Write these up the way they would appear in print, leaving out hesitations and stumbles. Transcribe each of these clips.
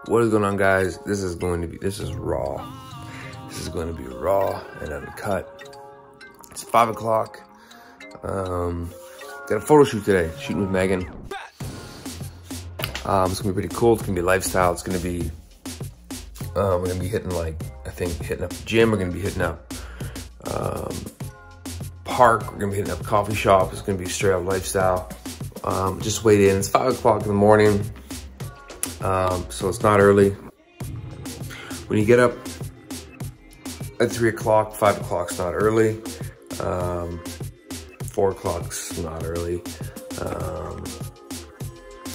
What is going on, guys? This is raw. This is going to be raw and uncut. It's 5 o'clock. Got a photo shoot today, shooting with Megan. It's gonna be pretty cool. It's gonna be lifestyle. It's gonna be, we're gonna be hitting hitting up the gym. We're gonna be hitting up park. We're gonna be hitting up coffee shop. It's gonna be straight up lifestyle. Just wait in. It's 5 o'clock in the morning. So it's not early. When you get up at 3 o'clock, 5 o'clock's not early. 4 o'clock's not early.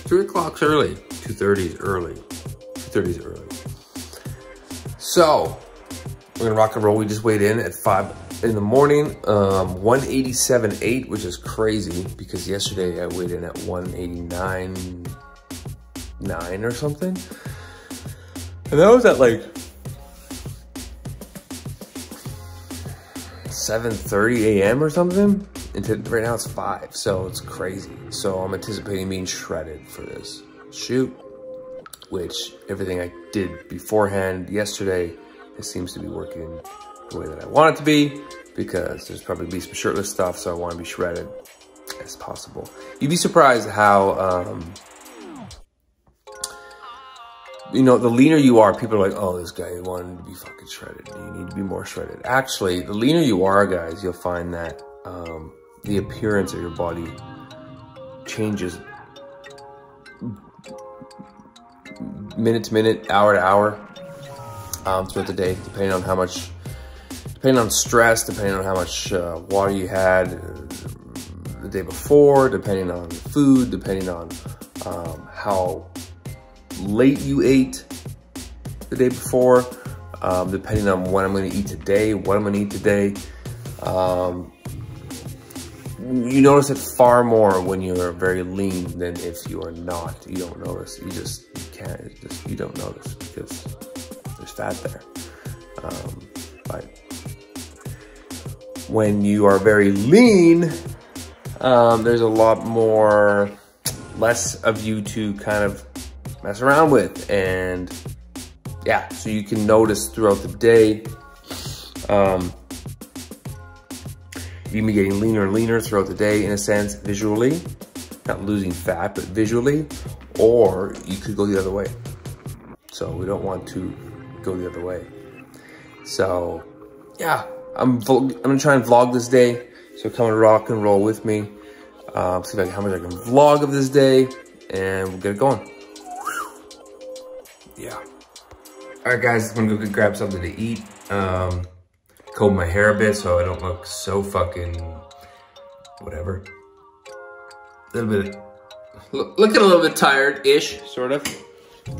3 o'clock's early. 2:30 is early. 2:30 is early. So we're gonna rock and roll. We just weighed in at 5 in the morning. 187.8, which is crazy because yesterday I weighed in at 189.9 or something. And that was at like 7:30 a.m. or something. And right now it's 5, so it's crazy. So I'm anticipating being shredded for this shoot, which everything I did beforehand yesterday, it seems to be working the way that I want it to be, because there's probably be some shirtless stuff, so I want to be shredded as possible. You'd be surprised how, you know, the leaner you are, people are like, oh, this guy wanted to be fucking shredded. You need to be more shredded. Actually, the leaner you are, guys, you'll find that the appearance of your body changes minute to minute, hour to hour, throughout the day, depending on stress, depending on how much water you had the day before, depending on food, depending on how late you ate the day before, depending on what I'm going to eat today, what I'm going to eat today. You notice it far more when you're very lean than if you are not. You don't notice. You don't notice because there's fat there. But when you are very lean, there's a lot less of you to kind of mess around with. And yeah, so you can notice throughout the day, you can be getting leaner and leaner throughout the day, in a sense, visually, not losing fat, but visually, or you could go the other way. So we don't want to go the other way. So yeah, I'm gonna try and vlog this day. So come and rock and roll with me. See how much I can vlog of this day, and we'll get it going. Yeah. All right, guys, I'm gonna go grab something to eat. Comb my hair a bit so I don't look so fucking whatever. A little bit, looking a little bit tired-ish, sort of.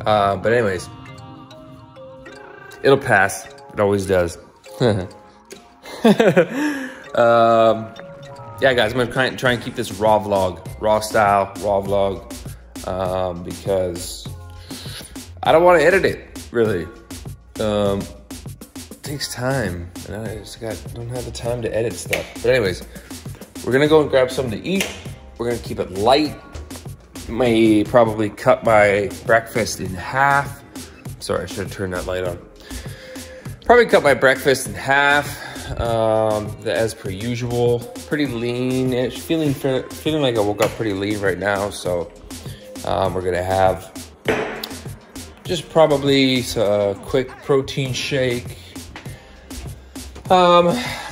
But anyways, it'll pass. It always does. Yeah, guys, I'm gonna try and keep this raw vlog, raw style, raw vlog, because I don't want to edit it, really. Takes time, and I just don't have the time to edit stuff. But anyways, we're gonna go and grab something to eat. We're gonna keep it light. May probably cut my breakfast in half. Sorry, I should have turned that light on. Probably cut my breakfast in half, as per usual. Pretty lean-ish, feeling like I woke up pretty lean right now. So we're gonna have just probably a quick protein shake. A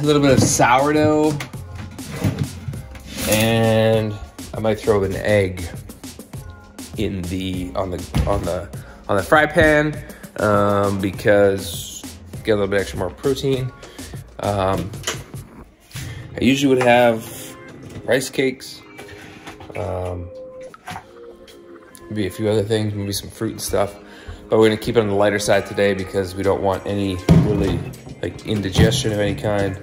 little bit of sourdough, and I might throw an egg in on the fry pan, because get a little bit extra more protein. I usually would have rice cakes, maybe a few other things, maybe some fruit and stuff. But we're gonna keep it on the lighter side today because we don't want any really like indigestion of any kind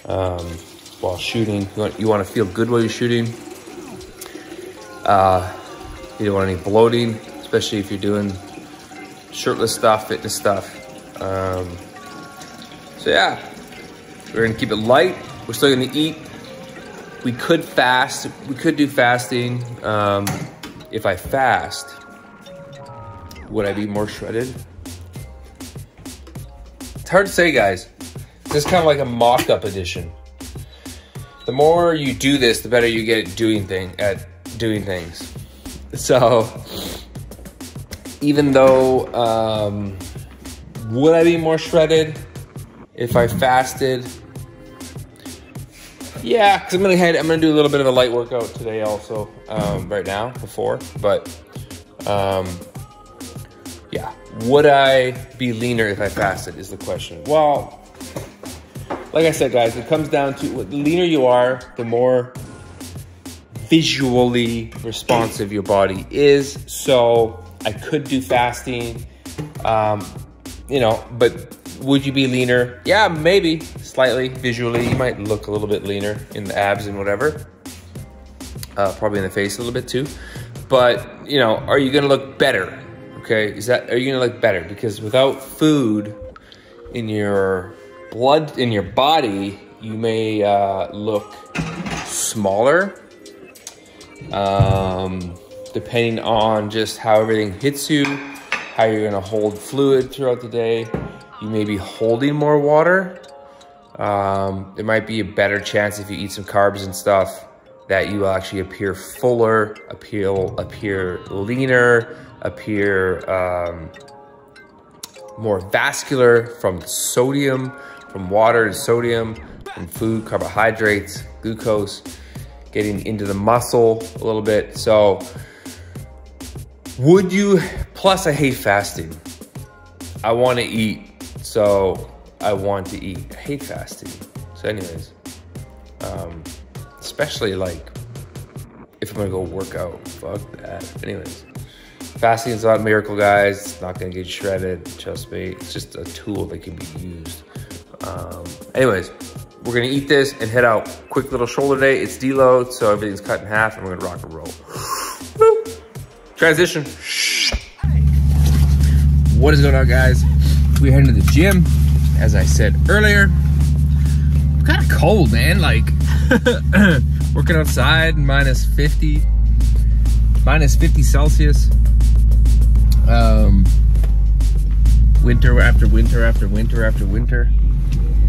while shooting. You want to feel good while you're shooting. You don't want any bloating, especially if you're doing shirtless stuff, fitness stuff. So yeah, we're gonna keep it light. We're still gonna eat. We could fast. We could do fasting. If I fast, would I be more shredded? It's hard to say, guys. This is kind of like a mock-up edition. The more you do this, the better you get at doing things. So, even though, would I be more shredded if I fasted? Yeah, because I'm gonna do a little bit of a light workout today also, right now, but yeah. Would I be leaner if I fasted is the question. Well, like I said, guys, it comes down to the leaner you are, the more visually responsive your body is. So I could do fasting, you know, but would you be leaner? Yeah, maybe slightly visually. You might look a little bit leaner in the abs and whatever. Probably in the face a little bit too. But, you know, are you gonna look better? Okay, are you gonna look better? Because without food in your blood, in your body, you may look smaller. Depending on just how everything hits you, how you're gonna hold fluid throughout the day. You may be holding more water. There might be a better chance if you eat some carbs and stuff that you will actually appear fuller, appear leaner, appear more vascular from sodium, from water and sodium, from food, carbohydrates, glucose, getting into the muscle a little bit. So would you, plus I hate fasting. I want to eat, so I want to eat. I hate fasting. So anyways, especially like if I'm gonna go work out, fuck that. Anyways, fasting is not a miracle, guys. It's not gonna get you shredded, trust me. It's just a tool that can be used. Anyways, we're gonna eat this and head out. Quick little shoulder day. It's deload, so everything's cut in half and we're gonna rock and roll. Woo. Transition. What is going on, guys? We're heading to the gym. As I said earlier, I'm kind of cold, man. Like, working outside, minus 50 Celsius. Winter after winter after winter after winter.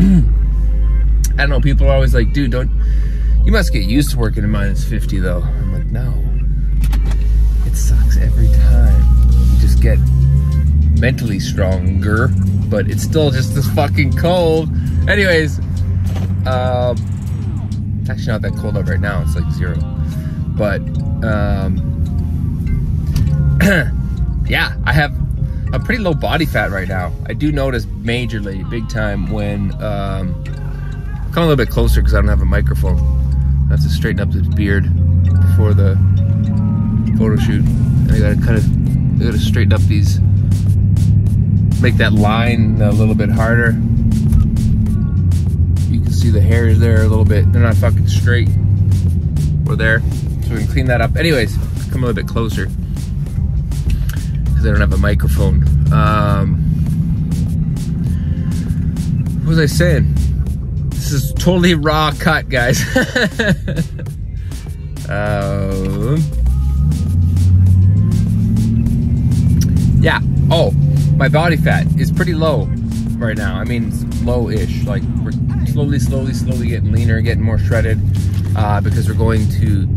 I don't know, people are always like, dude, you must get used to working in minus 50 though. I'm like, no, it sucks every time. You just get mentally stronger, but it's still just as fucking cold. Anyways, it's actually not that cold out right now. It's like 0. But yeah, I have a pretty low body fat right now. I do notice majorly, big time, when come a little bit closer because I don't have a microphone. I have to straighten up this beard before the photo shoot. And I gotta straighten up these, make that line a little bit harder. You can see the hairs there a little bit. They're not fucking straight. We're there. So we can clean that up. Anyways, come a little bit closer because I don't have a microphone. What was I saying? This is totally raw cut, guys. Yeah. Oh, my body fat is pretty low right now. I mean, it's low-ish. Like, we're slowly getting leaner, getting more shredded, because we're going to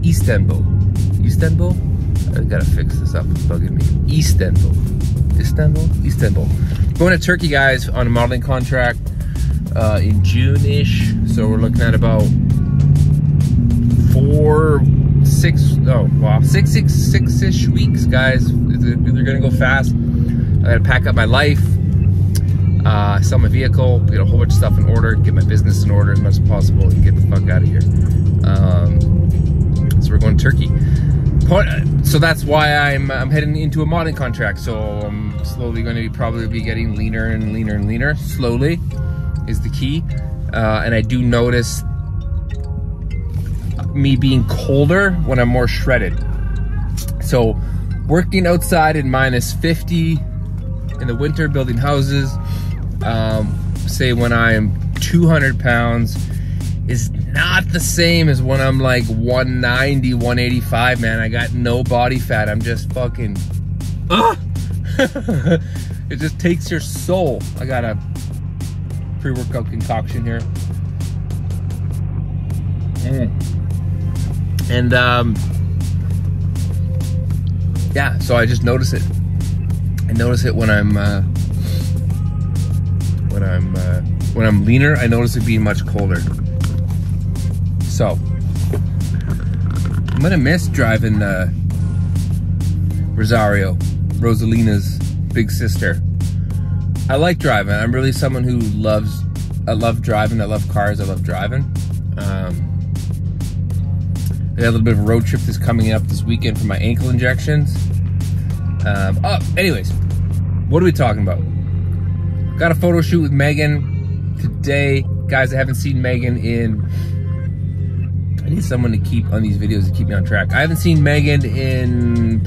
Istanbul. Istanbul? I gotta fix this up. It's bugging me. Istanbul. Going to Turkey, guys, on a modeling contract in June-ish. So we're looking at about 6-ish weeks, guys. They're gonna go fast. I gotta pack up my life, sell my vehicle, get a whole bunch of stuff in order, get my business in order as much as possible, and get the fuck out of here. So we're going to Turkey. So that's why I'm heading into a modeling contract. So I'm slowly going to probably be getting leaner and leaner and leaner. Slowly is the key. And I do notice me being colder when I'm more shredded. So working outside in minus 50 in the winter, building houses, say when I am 200 pounds, is not the same as when I'm like 190, 185, man. I got no body fat. I'm just fucking It just takes your soul. I got a pre-workout concoction here. And yeah, so I just notice it. I notice it when I'm leaner. I notice it being much colder. So I'm gonna miss driving Rosalina's big sister. I like driving. I'm really someone who I love driving. I love cars. I love driving. I got a little bit of a road trip that's coming up this weekend for my ankle injections. Anyways, what are we talking about? Got a photo shoot with Megan today. Guys, I haven't seen Megan in... I need someone to keep on these videos to keep me on track. I haven't seen Megan in...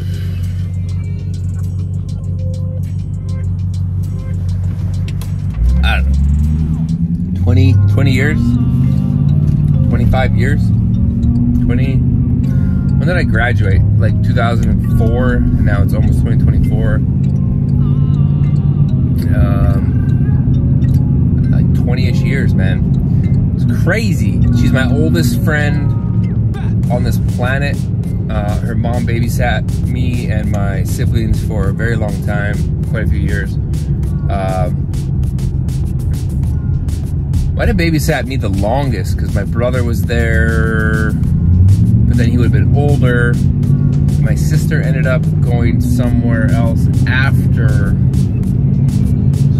I don't know. 20 years? 25 years? 20... When did I graduate? Like 2004, and now it's almost 2024. Like 20-ish years, man. It's crazy. She's my oldest friend on this planet. Her mom babysat me and my siblings for a very long time, quite a few years. Might have babysat me the longest because my brother was there, but then he would have been older. My sister ended up going somewhere else after.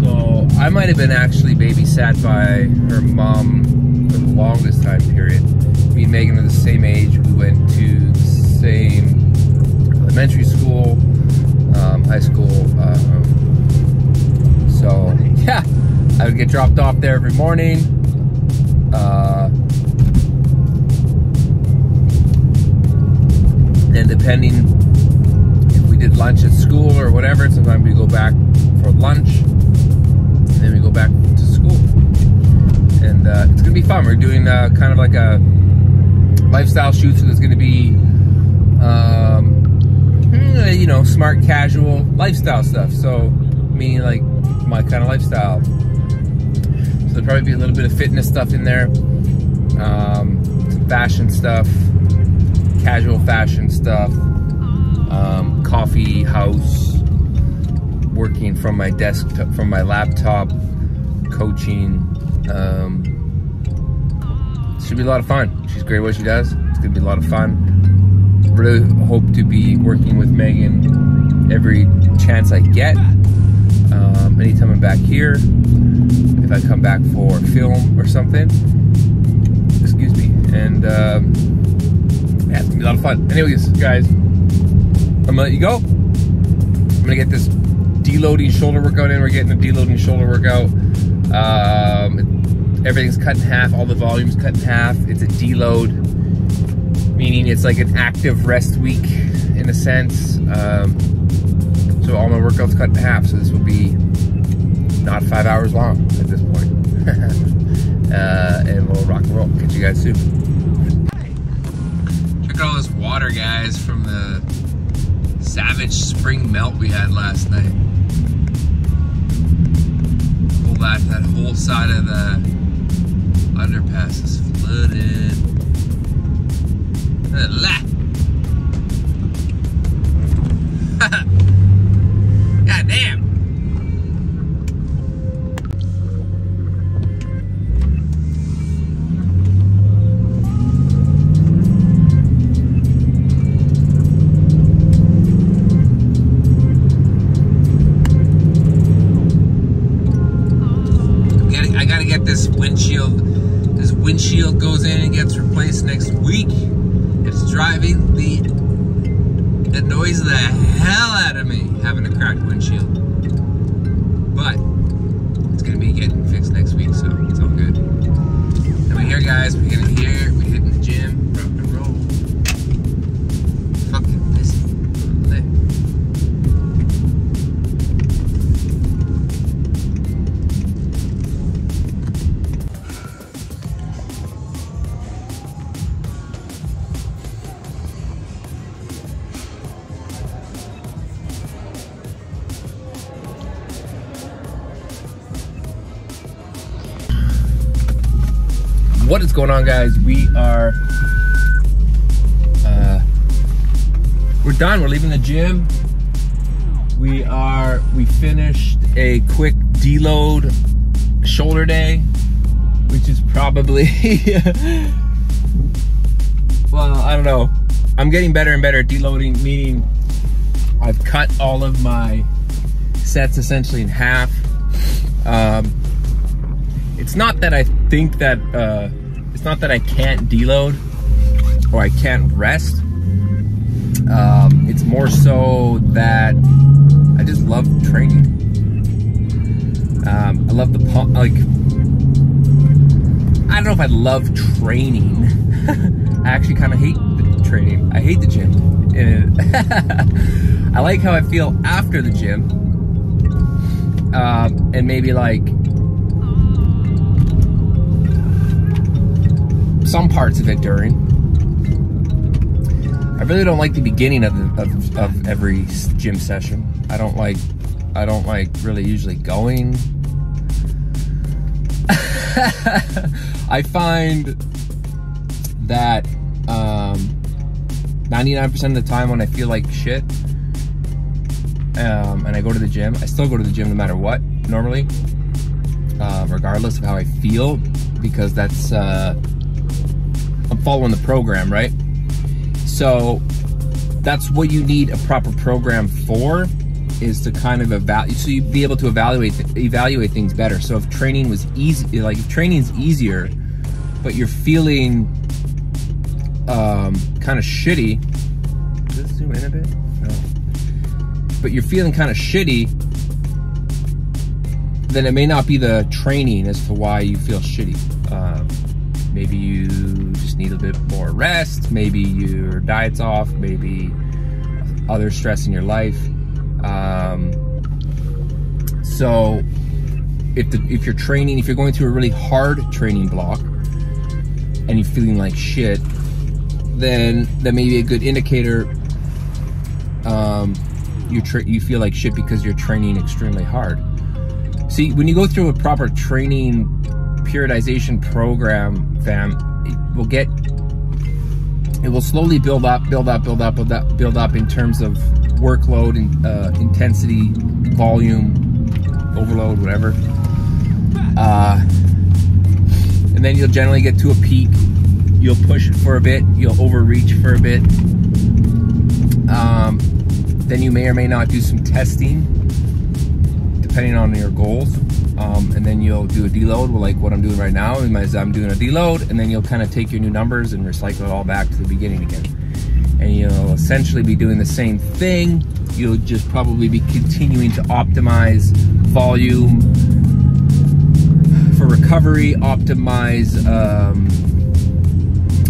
So I might have been actually babysat by her mom for the longest time period. Me and Megan are the same age. We went to the same elementary school, high school. So yeah, I would get dropped off there every morning. And depending if we did lunch at school or whatever, sometimes we go back for lunch and then we go back to school. And it's gonna be fun. We're doing kind of like a lifestyle shoot, so there's gonna be you know, smart casual lifestyle stuff. So meaning like my kind of lifestyle. So there'll probably be a little bit of fitness stuff in there, some fashion stuff, casual fashion stuff, coffee house, working from my desktop, from my laptop, coaching. Should be a lot of fun. She's great at what she does. It's gonna be a lot of fun. Really hope to be working with Megan every chance I get. Anytime I'm back here, if I come back for film or something, excuse me, and yeah, it's gonna be a lot of fun. Anyways, guys, I'm gonna let you go. I'm gonna get this deloading shoulder workout in. We're getting a deloading shoulder workout. Everything's cut in half. All the volume's cut in half. It's a deload, meaning it's like an active rest week in a sense. So all my workouts cut in half. So this will be not 5 hours long at this point. And we'll rock and roll. Catch you guys soon. Check out all this water, guys, from the savage spring melt we had last night. That whole side of the underpass is flooded. God damn. I gotta get this windshield. This windshield goes in and gets replaced next week. It's driving the annoys the hell out of me having a cracked windshield. But it's gonna be getting fixed next week, so it's all good. And we're here, guys. We're getting here. We're hitting the gym. Rock and roll. Fucking pissy. Lit. What is going on, guys? We're done. We're leaving the gym. We finished a quick deload shoulder day, which is probably well, I don't know. I'm getting better and better at deloading, meaning I've cut all of my sets essentially in half. It's not that I think that it's not that I can't deload or I can't rest. It's more so that I just love training. I love the pump. Like, I don't know if I love training. I actually kind of hate the training. I hate the gym. I like how I feel after the gym, and maybe like some parts of it during. I really don't like the beginning of every gym session. I don't like really usually going. I find that 99% of the time when I feel like shit, and I go to the gym, I still go to the gym no matter what, normally, regardless of how I feel, because that's I'm following the program, right? So that's what you need a proper program for, is to kind of so you'd be able to evaluate things better. So if training was easy, like if training's easier, but you're feeling kind of shitty. Does this zoom in a bit? No. But you're feeling kind of shitty, then it may not be the training as to why you feel shitty. Maybe you just need a bit more rest. Maybe your diet's off. Maybe other stress in your life. So if you're training, if you're going through a really hard training block and you're feeling like shit, then that may be a good indicator. You feel like shit because you're training extremely hard. See, when you go through a proper training periodization program, fam, it will slowly build up in terms of workload and intensity, volume, overload, whatever. And then you'll generally get to a peak. You'll push it for a bit. You'll overreach for a bit. Then you may or may not do some testing, depending on your goals. And then you'll do a deload, like what I'm doing right now. I'm doing a deload, and then you'll kind of take your new numbers and recycle it all back to the beginning again. And you'll essentially be doing the same thing. You'll just probably be continuing to optimize volume for recovery, optimize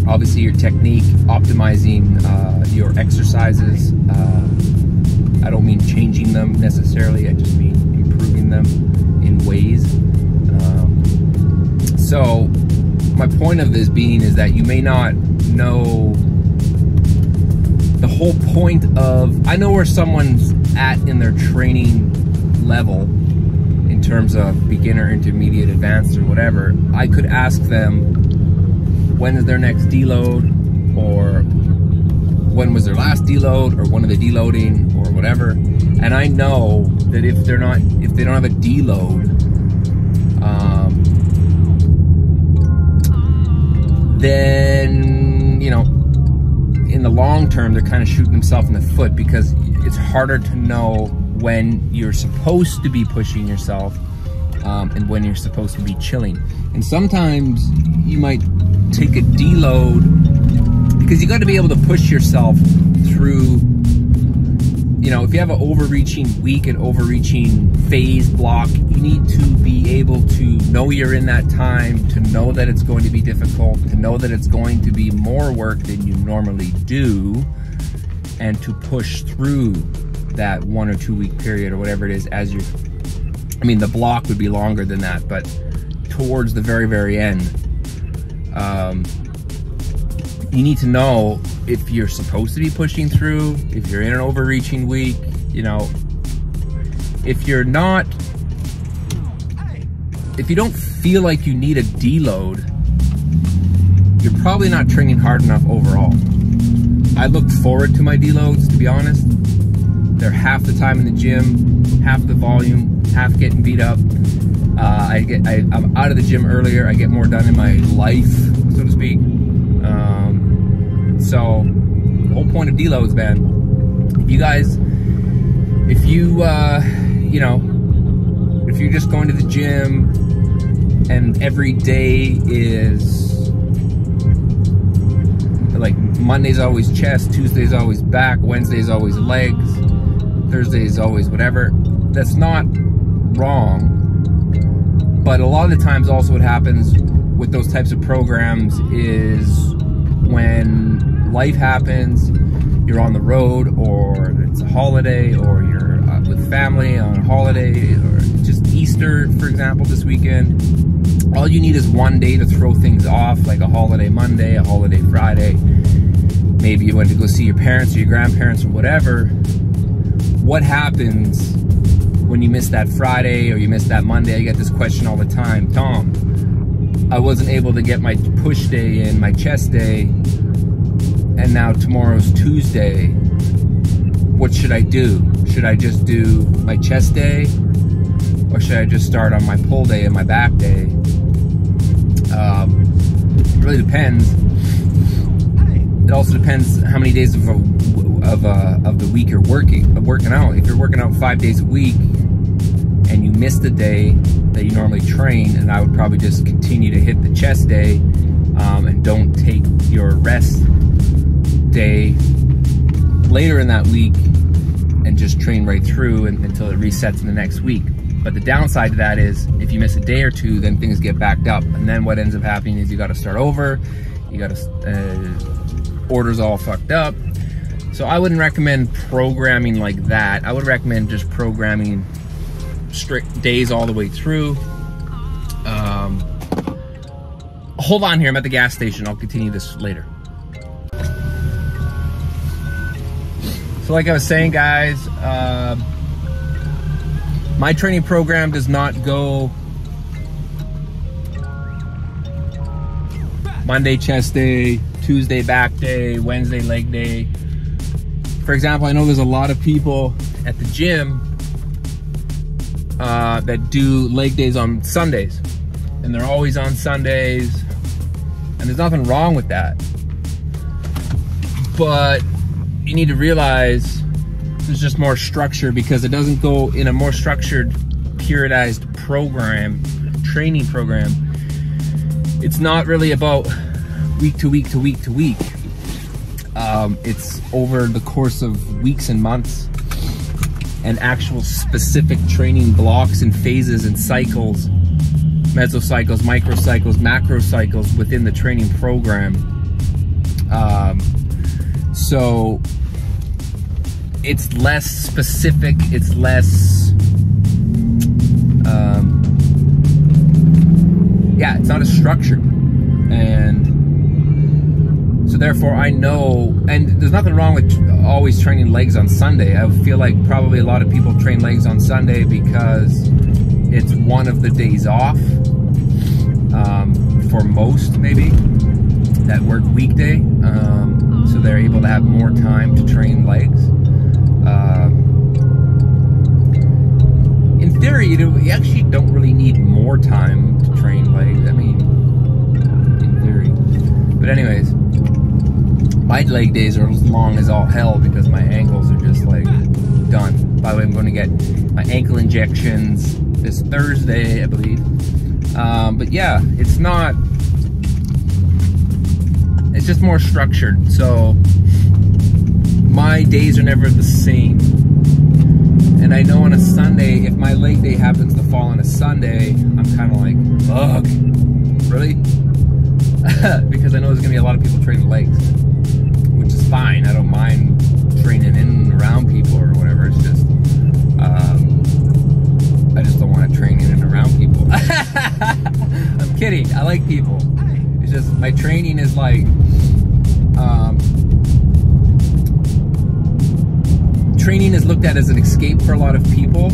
obviously your technique, optimizing your exercises. I don't mean changing them necessarily, I just mean improving them in ways. So my point of this being is that you may not know the whole point of, I know where someone's at in their training level in terms of beginner, intermediate, advanced, or whatever. I could ask them when is their next deload, or when was their last deload, or when are they deloading, or whatever. And I know that if they don't have a deload, then, you know, in the long term, they're kind of shooting themselves in the foot, because it's harder to know when you're supposed to be pushing yourself and when you're supposed to be chilling. And sometimes you might take a deload, because you got to be able to push yourself through, you know, if you have an overreaching week, an overreaching phase block, you need to be able to know you're in that time, to know that it's going to be difficult, to know that it's going to be more work than you normally do, and to push through that 1 or 2 week period or whatever it is as you, I mean, the block would be longer than that, but towards the very, very end, you need to know if you're supposed to be pushing through, if you're in an overreaching week, you know. If you're not, if you don't feel like you need a deload, probably not training hard enough overall. I look forward to my deloads, to be honest. They're half the time in the gym, half the volume, half getting beat up. I'm out of the gym earlier. I get more done in my life, so to speak. So the whole point of deloads, man. You guys, if you if you're just going to the gym and every day is like Monday's always chest, Tuesday's always back, Wednesday's always legs, Thursday's always whatever, that's not wrong. But a lot of the times also what happens with those types of programs is when life happens, you're on the road, or it's a holiday, or you're with family on a holiday, or just Easter, for example, this weekend. All you need is one day to throw things off, like a holiday Monday, a holiday Friday. Maybe you went to go see your parents or your grandparents or whatever. What happens when you miss that Friday or you miss that Monday? I get this question all the time. Tom, I wasn't able to get my push day in, my chest day, and now tomorrow's Tuesday. What should I do? Should I just do my chest day, or should I just start on my pull day and my back day? It really depends. It also depends how many days of the week you're working out. If you're working out 5 days a week and you miss the day that you normally train, and I would probably just continue to hit the chest day and don't take your rest day later in that week and just train right through until it resets in the next week. But the downside to that is if you miss a day or two, then things get backed up, and then what ends up happening is you got to start over. You got to orders all fucked up. So I wouldn't recommend programming like that. I would recommend just programming strict days all the way through. Hold on here, I'm at the gas station. I'll continue this later. So like I was saying, guys, my training program does not go Monday chest day, Tuesday back day, Wednesday leg day. For example, I know there's a lot of people at the gym that do leg days on Sundays, and they're always on Sundays, and there's nothing wrong with that. But you need to realize there's just more structure, because it doesn't go in a more structured, periodized program, training program. It's not really about week to week to week to week. It's over the course of weeks and months, and actual specific training blocks and phases and cycles, mesocycles, microcycles, macrocycles within the training program. So it's less specific, it's less, yeah, it's not as structured. And so therefore I know, and there's nothing wrong with always training legs on Sunday. I feel like probably a lot of people train legs on Sunday because it's one of the days off, for most maybe, that work weekday. So they're able to have more time to train legs. In theory, you actually don't really need more time to train legs. I mean, in theory. But anyways, my leg days are as long as all hell because my ankles are just like done. By the way, I'm going to get my ankle injections this Thursday, I believe. But yeah, it's not, it's just more structured. So my days are never the same. And I know on a Sunday, if my leg day happens to fall on a Sunday, I'm kind of like, ugh, really? Because I know there's going to be a lot of people training legs, which is fine. I don't mind training in and around people or whatever. It's just, I just don't want to train in and around people. I'm kidding. I like people. It's just my training is like, training is looked at as an escape for a lot of people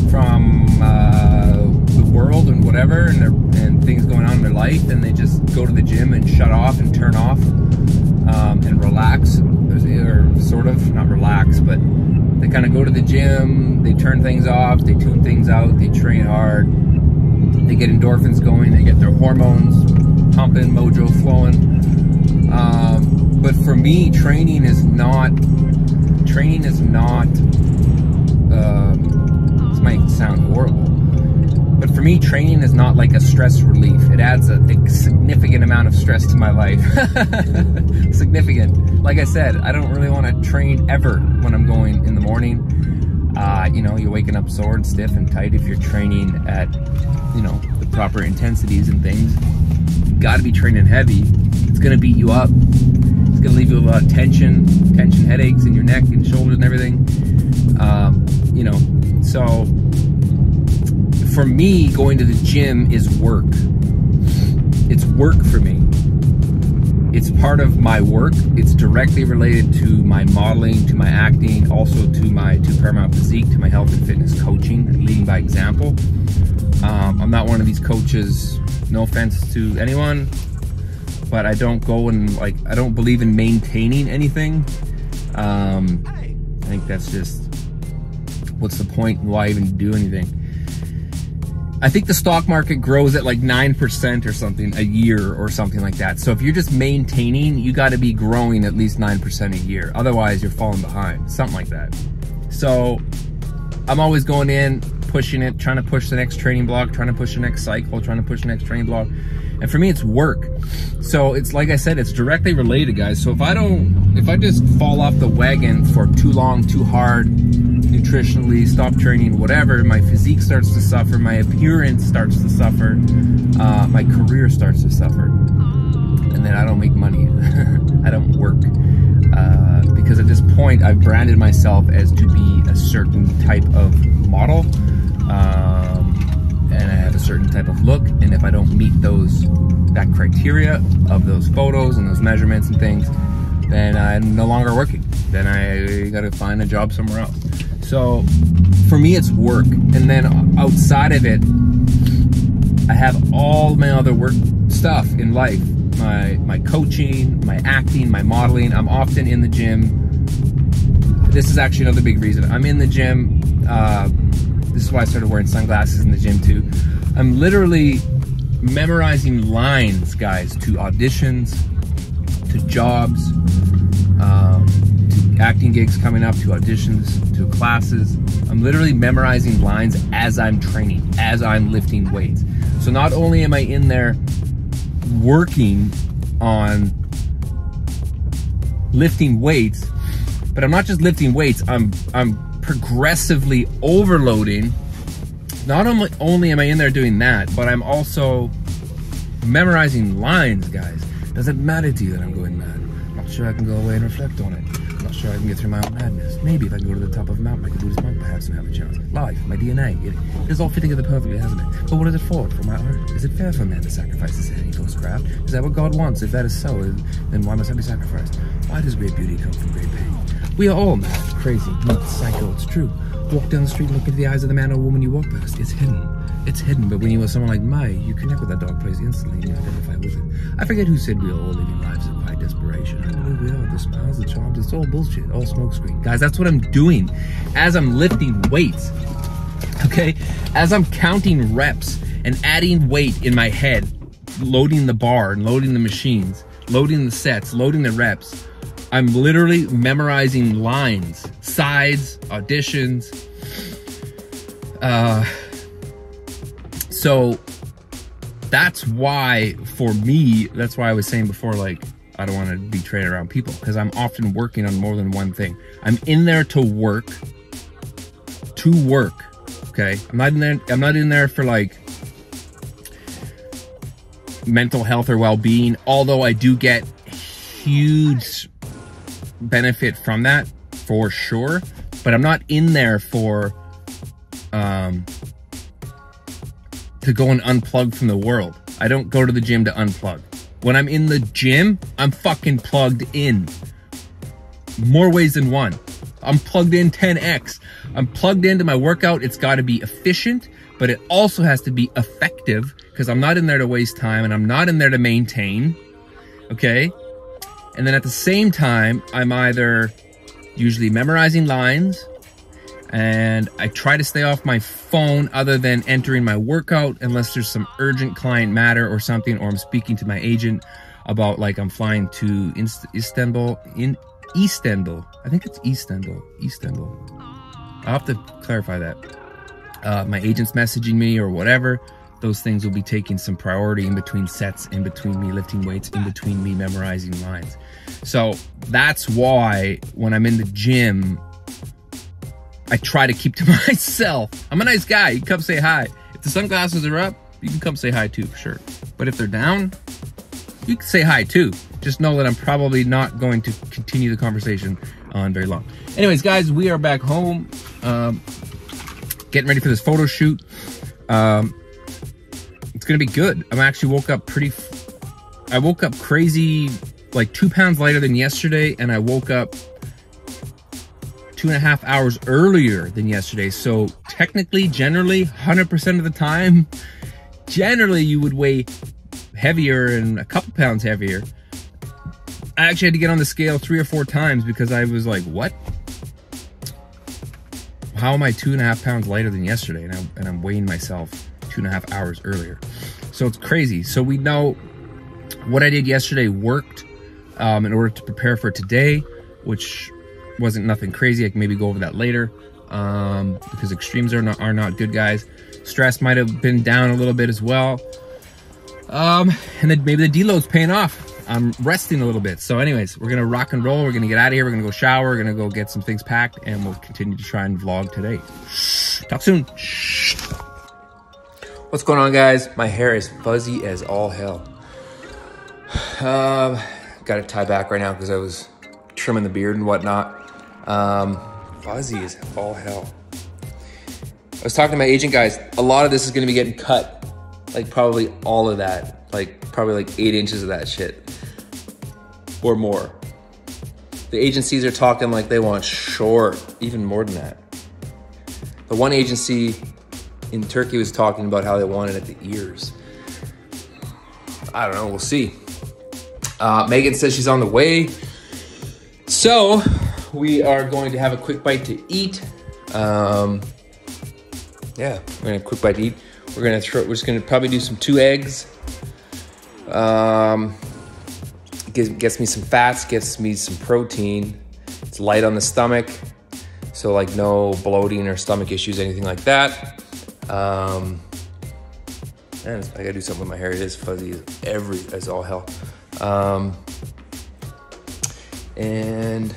from the world and whatever, and things going on in their life, and they just go to the gym and shut off and turn off and relax, or sort of, not relax, but they kind of go to the gym, they turn things off, they tune things out, they train hard, they get endorphins going, they get their hormones pumping, mojo flowing. But for me, training is not, this might sound horrible, but for me, training is not like a stress relief. It adds a significant amount of stress to my life. Significant. Like I said, I don't really want to train ever when I'm going in the morning. You know, you're waking up sore and stiff and tight if you're training at, you know, the proper intensities and things. You gotta be training heavy. It's gonna beat you up. It's gonna leave you with a lot of tension headaches in your neck and shoulders and everything. You know, so for me, going to the gym is work. It's work for me. It's part of my work. It's directly related to my modeling, to my acting, also to Paramount Physique, to my health and fitness coaching, leading by example. I'm not one of these coaches, no offense to anyone, but I don't go and I don't believe in maintaining anything. I think that's just, what's the point? Why even do anything? I think the stock market grows at like 9% or something a year or something like that. So if you're just maintaining, you got to be growing at least 9% a year. Otherwise you're falling behind, something like that. So I'm always going in, pushing it, trying to push the next training block, trying to push the next cycle, trying to push the next training block. And for me, it's work. So it's like I said, it's directly related, guys. So if I just fall off the wagon for too long, too hard, nutritionally, stop training, whatever, my physique starts to suffer, my appearance starts to suffer, my career starts to suffer. And then I don't make money. I don't work. Because at this point, I've branded myself as to be a certain type of model. And I have a certain type of look, and if I don't meet that criteria of those photos and those measurements and things, then I'm no longer working. Then I gotta find a job somewhere else. So for me, it's work. And then outside of it, I have all my other work stuff in life. My coaching, my acting, my modeling. I'm often in the gym. This is actually another big reason. I'm in the gym. This is why I started wearing sunglasses in the gym too. I'm literally memorizing lines, guys, to auditions, to jobs, to acting gigs coming up, to auditions, to classes. I'm literally memorizing lines as I'm training, as I'm lifting weights. So not only am I in there working on lifting weights, but I'm not just lifting weights, I'm progressively overloading. Not only am I in there doing that, but I'm also memorizing lines, guys. Does it matter to you that I'm going mad? I'm not sure I can go away and reflect on it. I'm not sure I can get through my own madness. Maybe if I can go to the top of a mountain, I can do this mountain perhaps and have a chance. Life, my DNA, it is all fit together perfectly, hasn't it? But what is it for? For my art? Is it fair for man to sacrifice his head in ghostcraft? Is that what God wants? If that is so, then why must I be sacrificed? Why does great beauty come from great pain? We are all mad, crazy, nuts, psycho, it's true. Walk down the street and look into the eyes of the man or woman you walk past. It's hidden. It's hidden, but when you are someone like Mai, you connect with that dark place instantly and you identify with it. I forget who said we are all living lives of quiet desperation. I believe we are. The smiles, the charms, it's all bullshit, all smokescreen. Guys, that's what I'm doing as I'm lifting weights, okay? As I'm counting reps and adding weight in my head, loading the bar and loading the machines, loading the sets, loading the reps, I'm literally memorizing lines, sides, auditions. So that's why, for me, that's why I was saying before, like, I don't want to be training around people, because I'm often working on more than one thing. I'm in there to work, okay? I'm not in there for like mental health or well-being, although I do get huge benefit from that for sure, but I'm not in there for to go and unplug from the world. I don't go to the gym to unplug. When I'm in the gym, I'm fucking plugged in. More ways than one. I'm plugged in 10x. I'm plugged into my workout. It's got to be efficient. but it also has to be effective, because I'm not in there to waste time and I'm not in there to maintain, okay? And then at the same time, I'm either usually memorizing lines, and I try to stay off my phone other than entering my workout unless there's some urgent client matter or something, or I'm speaking to my agent about, like, I'm flying to Istanbul. I think it's Istanbul. I'll have to clarify that. My agent's messaging me or whatever. Those things will be taking some priority in between sets, in between me lifting weights, in between me memorizing lines. So that's why when I'm in the gym, I try to keep to myself. I'm a nice guy. You can come say hi. If the sunglasses are up, you can come say hi too, for sure. But if they're down, you can say hi too. Just know that I'm probably not going to continue the conversation on very long. Anyways, guys, we are back home, getting ready for this photo shoot. It's gonna be good. I actually woke up crazy, like 2 pounds lighter than yesterday, and I woke up 2.5 hours earlier than yesterday. So technically, generally, 100% of the time, generally you would weigh heavier and a couple pounds heavier. I actually had to get on the scale 3 or 4 times because I was like, what? How am I 2.5 pounds lighter than yesterday? And I'm weighing myself 2.5 hours earlier. So it's crazy. So we know what I did yesterday worked in order to prepare for today, which wasn't nothing crazy. I can maybe go over that later because extremes are not good, guys. Stress might have been down a little bit as well. And then maybe the deload's paying off. I'm resting a little bit. So anyways, we're gonna rock and roll. We're gonna get out of here. We're gonna go shower. We're gonna go get some things packed, and we'll continue to try and vlog today. Talk soon. What's going on, guys? My hair is fuzzy as all hell. Got it tied back right now because I was trimming the beard and whatnot. Fuzzy as all hell. I was talking to my agent, guys. A lot of this is gonna be getting cut. Like probably all of that. Like probably like 8 inches of that shit. Or more. The agencies are talking like they want short, even more than that. The one agency in Turkey was talking about how they wanted it at the ears. I don't know, we'll see. Megan says she's on the way. So we are going to have a quick bite to eat. Yeah, we're gonna have a quick bite to eat. We're just gonna probably do some 2 eggs. Gets me some fats, gets me some protein. It's light on the stomach, so like no bloating or stomach issues, anything like that. Man, I gotta do something with my hair. It is fuzzy as all hell. And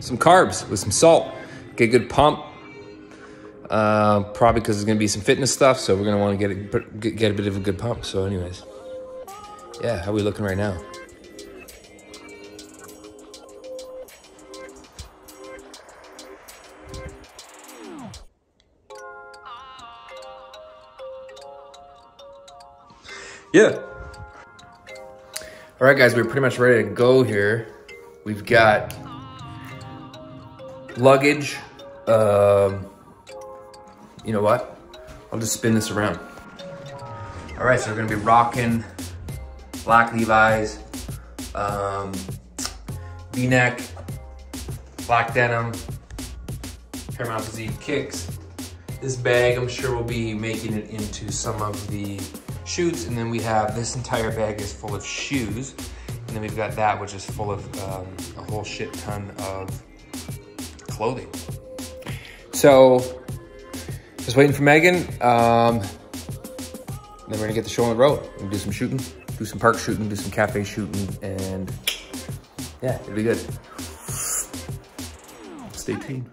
some carbs with some salt. Get a good pump. Probably because there's gonna be some fitness stuff, so we're gonna want to get a bit of a good pump. So anyways, yeah, how are we looking right now? Yeah. All right, guys, we're pretty much ready to go here. We've got luggage. You know what? I'll just spin this around. All right, so we're gonna be rocking black Levi's, V-neck, black denim, Paramount Physique kicks. This bag, I'm sure we'll be making it into some of the shoots, and then we have this entire bag is full of shoes, and then we've got that which is full of a whole shit ton of clothing. So just waiting for Megan, then we're gonna get the show on the road and do some shooting, do some park shooting, do some cafe shooting, and yeah, it'll be good. Stay tuned.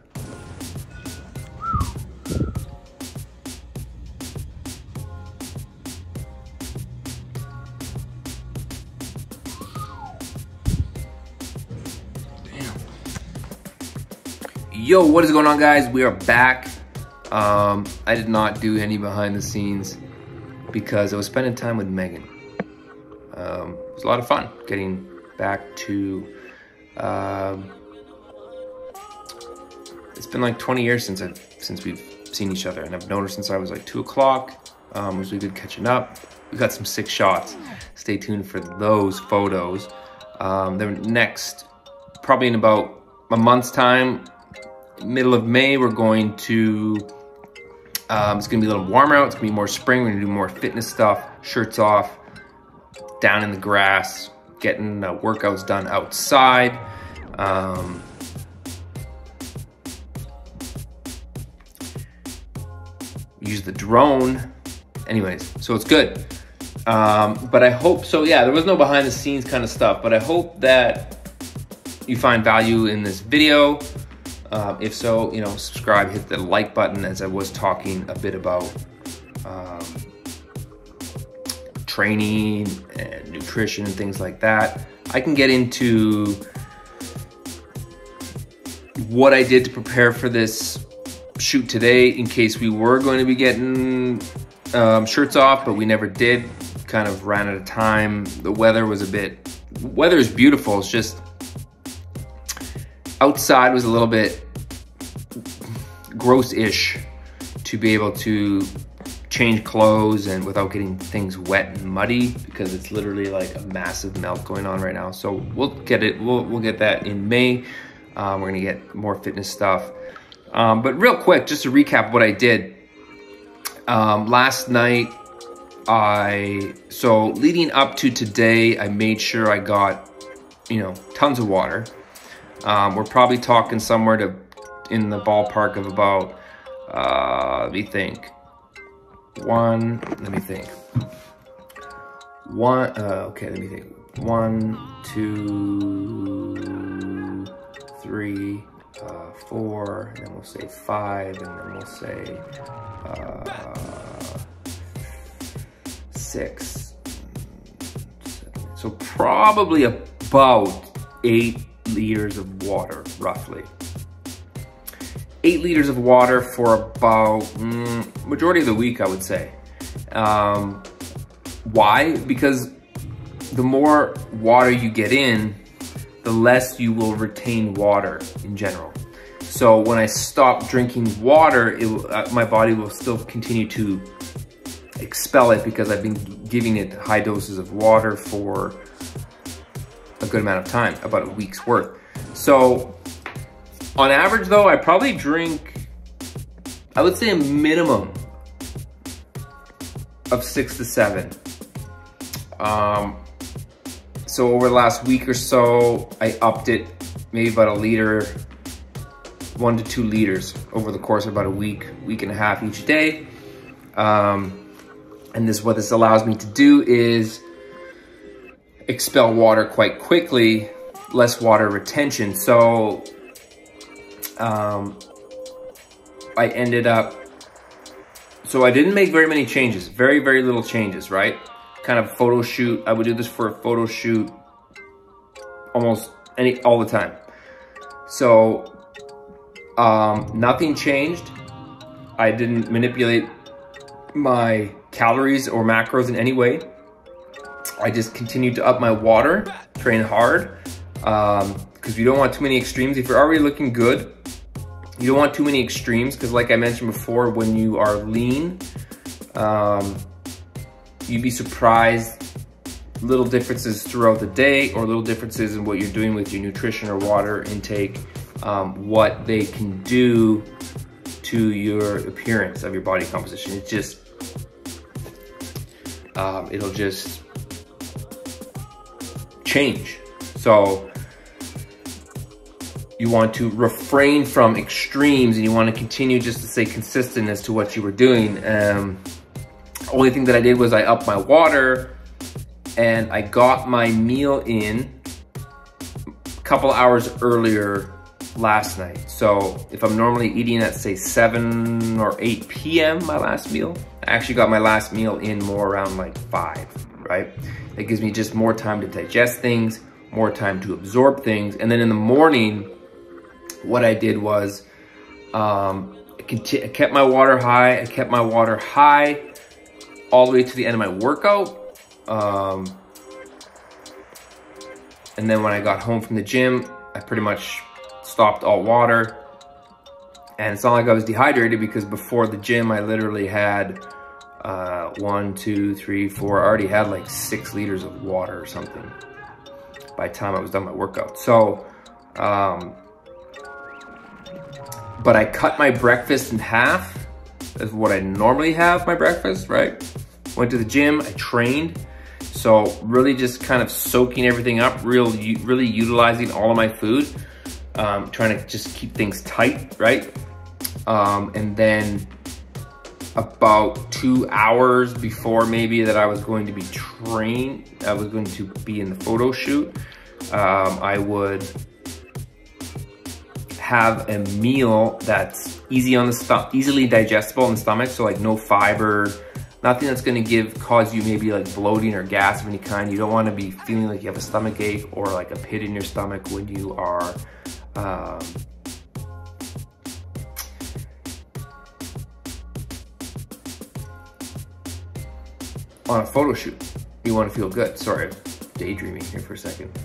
Yo, what is going on, guys? We are back. I did not do any behind the scenes because I was spending time with Megan. It was a lot of fun getting back to, it's been like 20 years since we've seen each other, and I've known her since I was like 2 o'clock. It was really good catching up. We got some sick shots. Stay tuned for those photos. Then next, probably in about a month's time, middle of May, we're going to, it's gonna be a little warmer out, it's gonna be more spring, we're gonna do more fitness stuff, shirts off, down in the grass, getting workouts done outside. Use the drone. Anyways, so it's good. But I hope, so yeah, there was no behind the scenes kind of stuff, but I hope that you find value in this video. If so, you know, subscribe, hit the like button, as I was talking a bit about training and nutrition and things like that. I can get into what I did to prepare for this shoot today in case we were going to be getting shirts off, but we never did. Kind of ran out of time. The weather was weather is beautiful. It's just outside was a little bit gross-ish to be able to change clothes and without getting things wet and muddy, because it's literally like a massive melt going on right now. So we'll get it. We'll get that in May. We're gonna get more fitness stuff. But real quick, just to recap what I did last night. So leading up to today, I made sure I got, you know, tons of water. We're probably talking somewhere in the ballpark of about, let me think. 1, 2, 3, 4, and then we'll say 5, and then we'll say 6. So probably about 8 liters of water, roughly. 8 liters of water for about majority of the week, I would say. Why? Because the more water you get in, the less you will retain water in general. So when I stop drinking water, my body will still continue to expel it, because I've been giving it high doses of water for a good amount of time, about a week's worth. So on average though, I probably drink, I would say a minimum of 6 to 7. So over the last week or so, I upped it maybe about 1 liter, 1 to 2 liters over the course of about a week and a half each day. And what this allows me to do is expel water quite quickly, less water retention. So I ended up, so I didn't make very many changes, very little changes, right? Kind of photo shoot. I would do this for a photo shoot almost all the time. So nothing changed. I didn't manipulate my calories or macros in any way. I just continued to up my water, train hard, because you don't want too many extremes. If you're already looking good, you don't want too many extremes, because like I mentioned before, when you are lean, you'd be surprised little differences throughout the day, or little differences in what you're doing with your nutrition or water intake, what they can do to your appearance of your body composition. It just, it'll just change. So you want to refrain from extremes, and you want to continue just to stay consistent as to what you were doing. Only thing that I did was I upped my water, and I got my meal in a couple hours earlier last night. So if I'm normally eating at say 7 or 8 p.m. my last meal, I actually got my last meal in more around like 5, right? That gives me just more time to digest things, more time to absorb things. And then in the morning, what I did was I kept my water high. I kept my water high all the way to the end of my workout. And then when I got home from the gym, I pretty much stopped all water. And it's not like I was dehydrated, because before the gym, I literally had 1, 2, 3, 4, I already had like 6 liters of water or something by the time I was done my workout. So, but I cut my breakfast in half as what I normally have my breakfast, right? Went to the gym, I trained. So really just kind of soaking everything up, really utilizing all of my food, trying to just keep things tight, right? And then about 2 hours before maybe that I was going to be I was going to be in the photo shoot, I would have a meal that's easily digestible in the stomach, so like no fiber, nothing that's gonna cause you maybe like bloating or gas of any kind. You don't wanna be feeling like you have a stomach ache or like a pit in your stomach when you are on a photo shoot. You wanna feel good. Sorry, I'm daydreaming here for a second.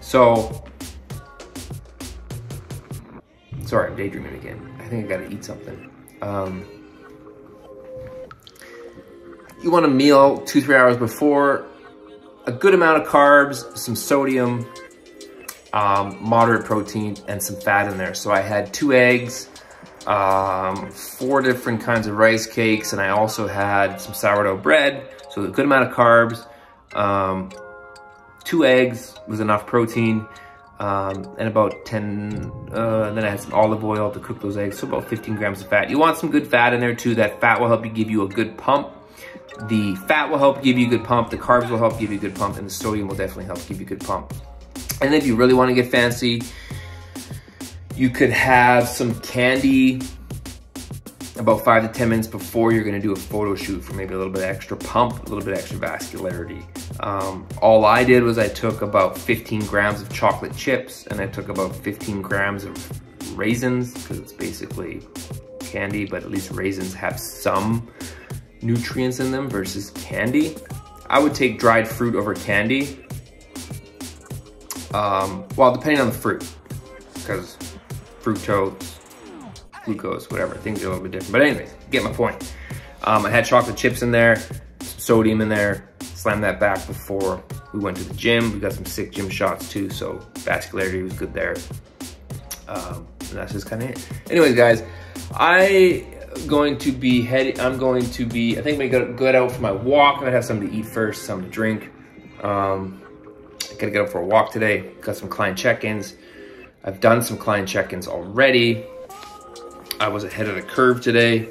Sorry, I'm daydreaming again. I think I gotta eat something. You want a meal 2-3 hours before, a good amount of carbs, some sodium, moderate protein, and some fat in there. So I had 2 eggs, 4 different kinds of rice cakes, and I also had some sourdough bread. So a good amount of carbs. 2 eggs was enough protein, and about 10, and then I had some olive oil to cook those eggs, so about 15 grams of fat. You want some good fat in there too. That fat will help you give you a good pump. The fat will help give you a good pump, the carbs will help give you a good pump, and the sodium will definitely help give you a good pump. And then if you really want to get fancy, you could have some candy about 5 to 10 minutes before you're gonna do a photo shoot for maybe a little bit extra pump, a little bit extra vascularity. All I did was I took about 15 grams of chocolate chips, and I took about 15 grams of raisins, because it's basically candy, but at least raisins have some nutrients in them versus candy. I would take dried fruit over candy. Well, depending on the fruit, because fructose, glucose, whatever, things are a little bit different. But anyways, get my point. I had chocolate chips in there, sodium in there, slammed that back before we went to the gym. We got some sick gym shots too, so vascularity was good there. And that's just kind of it. Anyways, guys, I think I'm gonna go out for my walk. I'm gonna have something to eat first, something to drink. I gotta get out for a walk today. Got some client check-ins. I've done some client check-ins already. I was ahead of the curve today,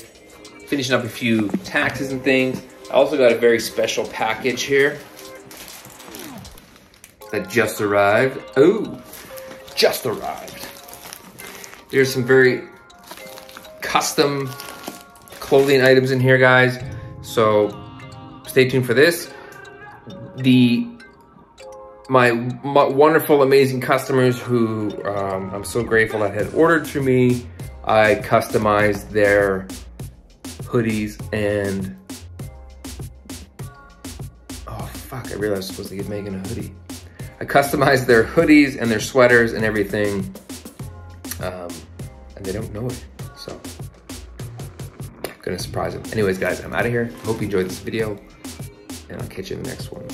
finishing up a few taxes and things. I also got a very special package here that just arrived. Oh, just arrived. There's some very custom clothing items in here, guys. So stay tuned for this. My wonderful, amazing customers who I'm so grateful that had ordered through me, I customized their hoodies and, oh fuck, I realized I was supposed to give Megan a hoodie. I customized their hoodies and their sweaters and everything, and they don't know it, so I'm gonna surprise them. Anyways, guys, I'm out of here. Hope you enjoyed this video, and I'll catch you in the next one.